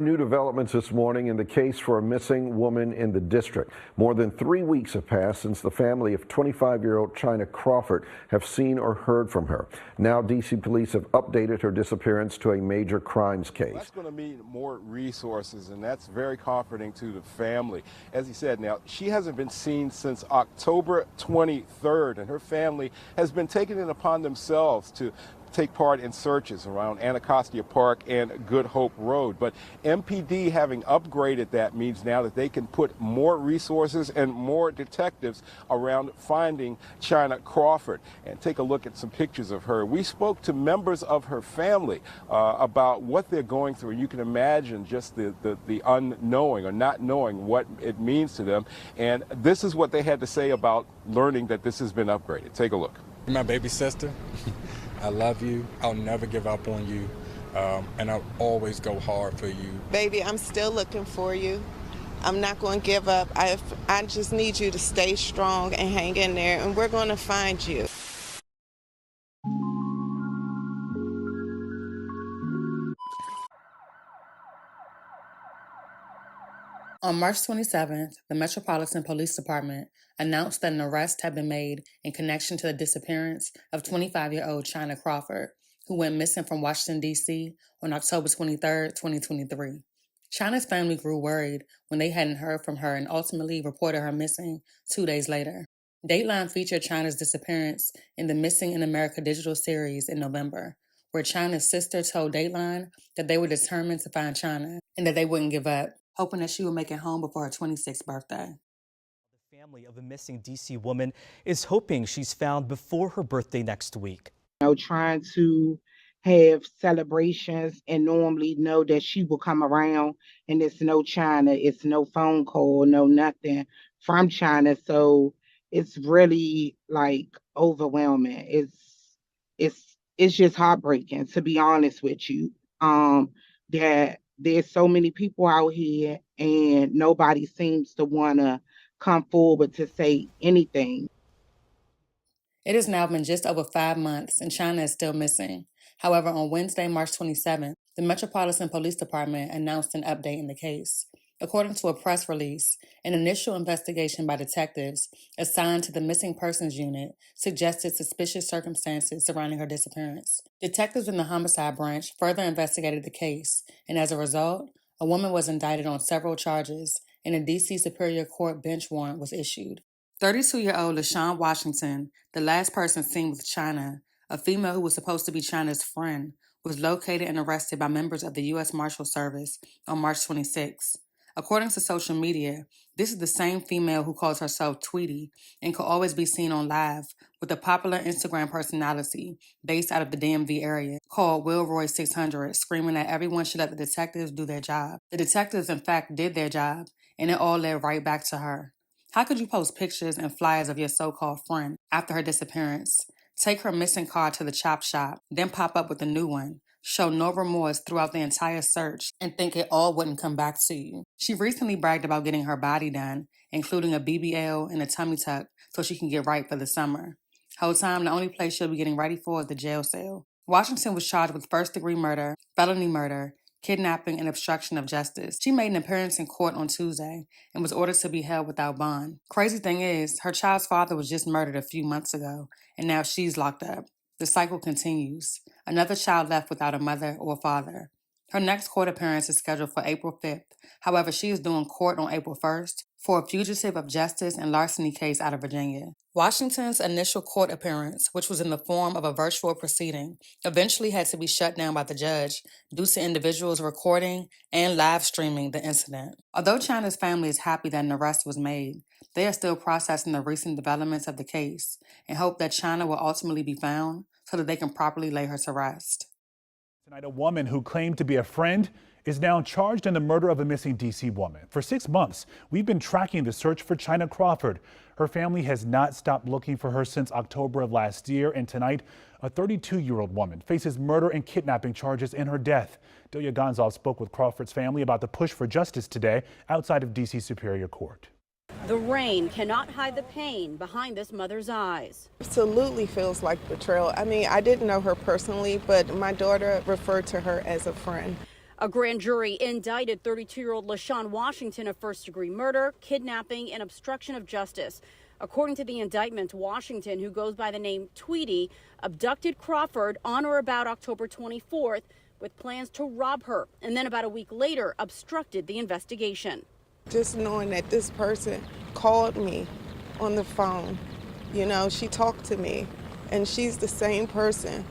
New developments this morning in the case for a missing woman in the district. More than 3 weeks have passed since the family of 25-year-old Chyna Crawford have seen or heard from her. Now D.C. police have updated her disappearance to a major crimes case. That's going to mean more resources, and that's very comforting to the family. As he said, now, she hasn't been seen since October 23rd, and her family has been taking it upon themselves to take part in searches around Anacostia Park and Good Hope Road. But MPD having upgraded that means now that they can put more resources and more detectives around finding Chyna Crawford. And take a look at some pictures of her. We spoke to members of her family about what they're going through. And you can imagine just the unknowing or not knowing what it means to them. And this is what they had to say about learning that this has been upgraded. Take a look. My baby sister. I love you. I'll never give up on you, and I'll always go hard for you. Baby, I'm still looking for you. I'm not going to give up. I just need you to stay strong and hang in there, and we're going to find you. On March 27th, the Metropolitan Police Department announced that an arrest had been made in connection to the disappearance of 25-year-old Chyna Crawford, who went missing from Washington, D.C. on October 23, 2023. Chyna's family grew worried when they hadn't heard from her and ultimately reported her missing 2 days later. Dateline featured Chyna's disappearance in the Missing in America digital series in November, where Chyna's sister told Dateline that they were determined to find Chyna and that they wouldn't give up, hoping that she would make it home before her 26th birthday. The family of a missing D.C. woman is hoping she's found before her birthday next week. Trying to have celebrations and normally know that she will come around, and it's no Chyna, it's no phone call, no nothing from Chyna. So it's really like overwhelming. It's just heartbreaking, to be honest with you. That there's so many people out here and nobody seems to want to come forward to say anything. It has now been just over 5 months and Chyna is still missing. However, on Wednesday, March 27th, the Metropolitan Police Department announced an update in the case. According to a press release, an initial investigation by detectives assigned to the Missing Persons Unit suggested suspicious circumstances surrounding her disappearance. Detectives in the Homicide Branch further investigated the case, and as a result, a woman was indicted on several charges, and a D.C. Superior Court bench warrant was issued. 32-year-old LaShawn Washington, the last person seen with Chyna, a female who was supposed to be Chyna's friend, was located and arrested by members of the U.S. Marshal Service on March 26. According to social media, this is the same female who calls herself Tweety and could always be seen on live with a popular Instagram personality based out of the DMV area called Wilroy600, screaming that everyone should let the detectives do their job. The detectives, in fact, did their job, and it all led right back to her. How could you post pictures and flyers of your so-called friend after her disappearance, take her missing car to the chop shop, then pop up with a new one, show no remorse throughout the entire search, and think it all wouldn't come back to you? She recently bragged about getting her body done, including a BBL and a tummy tuck, so she can get right for the summer. Whole time, the only place she'll be getting ready for is the jail cell. Washington was charged with first-degree murder, felony murder, kidnapping, and obstruction of justice. She made an appearance in court on Tuesday and was ordered to be held without bond. Crazy thing is, her child's father was just murdered a few months ago, and now she's locked up. The cycle continues. Another child left without a mother or father. Her next court appearance is scheduled for April 5th. However, she is due in court on April 1st for a fugitive of justice and larceny case out of Virginia. Washington's initial court appearance, which was in the form of a virtual proceeding, eventually had to be shut down by the judge due to individuals recording and live streaming the incident. Although Chyna's family is happy that an arrest was made, they are still processing the recent developments of the case and hope that Chyna will ultimately be found so that they can properly lay her to rest. Tonight, a woman who claimed to be a friend is now charged in the murder of a missing D.C. woman. For 6 months, we've been tracking the search for Chyna Crawford. Her family has not stopped looking for her since October of last year, and tonight, a 32-year-old woman faces murder and kidnapping charges in her death. Delia Gonzalez spoke with Crawford's family about the push for justice today outside of D.C. Superior Court. The rain cannot hide the pain behind this mother's eyes. Absolutely feels like betrayal. I mean, I didn't know her personally, but my daughter referred to her as a friend. A grand jury indicted 32-year-old LaShawn Washington of first-degree murder, kidnapping, and obstruction of justice. According to the indictment, Washington, who goes by the name Tweety, abducted Crawford on or about October 24th with plans to rob her, and then about a week later obstructed the investigation. Just knowing that this person called me on the phone, you know, she talked to me, and she's the same person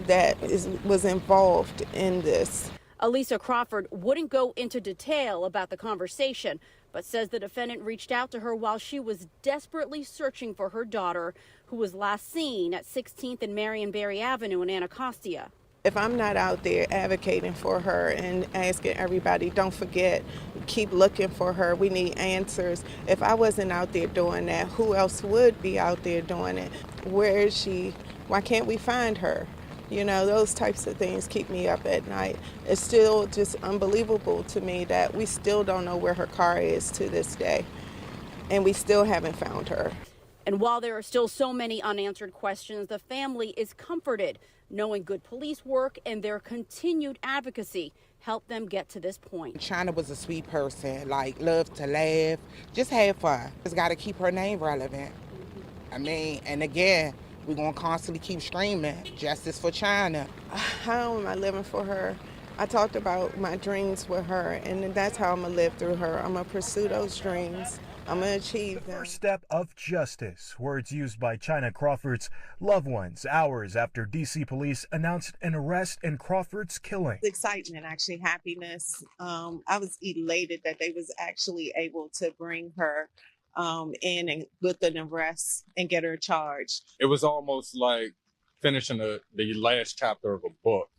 that was involved in this. Elisa Crawford wouldn't go into detail about the conversation, but says the defendant reached out to her while she was desperately searching for her daughter, who was last seen at 16th and Marion Barry Avenue in Anacostia. If I'm not out there advocating for her and asking everybody, don't forget, keep looking for her, we need answers. If I wasn't out there doing that, who else would be out there doing it? Where is she? Why can't we find her? You know, those types of things keep me up at night. It's still just unbelievable to me that we still don't know where her car is to this day, and we still haven't found her. And while there are still so many unanswered questions, the family is comforted knowing good police work and their continued advocacy helped them get to this point. Chyna was a sweet person, like loved to laugh, just had fun. Just got to keep her name relevant. I mean, and again, we're going to constantly keep screaming, justice for Chyna. How am I living for her? I talked about my dreams with her, and that's how I'm going to live through her. I'm going to pursue those dreams. I'm going to achieve them. First step of justice, words used by Chyna Crawford's loved ones hours after D.C. police announced an arrest in Crawford's killing. Excitement, actually, happiness. I was elated that they was actually able to bring her in and with an arrest and get her charged. It was almost like finishing the last chapter of a book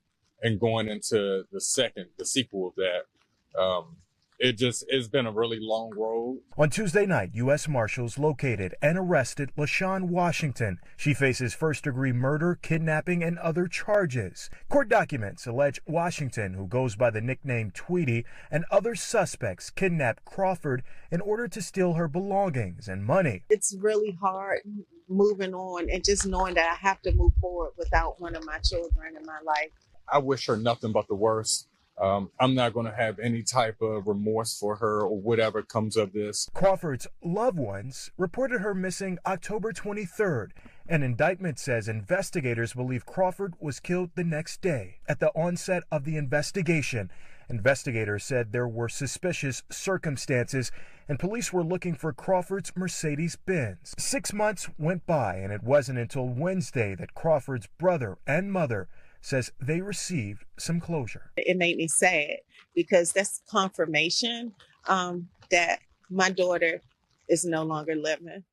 and going into the sequel of that. It's been a really long road. On Tuesday night, U.S. Marshals located and arrested LaShawn Washington. She faces first-degree murder, kidnapping, and other charges. Court documents allege Washington, who goes by the nickname Tweety, and other suspects kidnapped Crawford in order to steal her belongings and money. It's really hard moving on and just knowing that I have to move forward without one of my children in my life. I wish her nothing but the worst. I'm not going to have any type of remorse for her or whatever comes of this. Crawford's loved ones reported her missing October 23rd. An indictment says investigators believe Crawford was killed the next day. At the onset of the investigation, investigators said there were suspicious circumstances and police were looking for Crawford's Mercedes-Benz. 6 months went by, and it wasn't until Wednesday that Crawford's brother and mother says they received some closure. It made me sad because that's confirmation that my daughter is no longer living.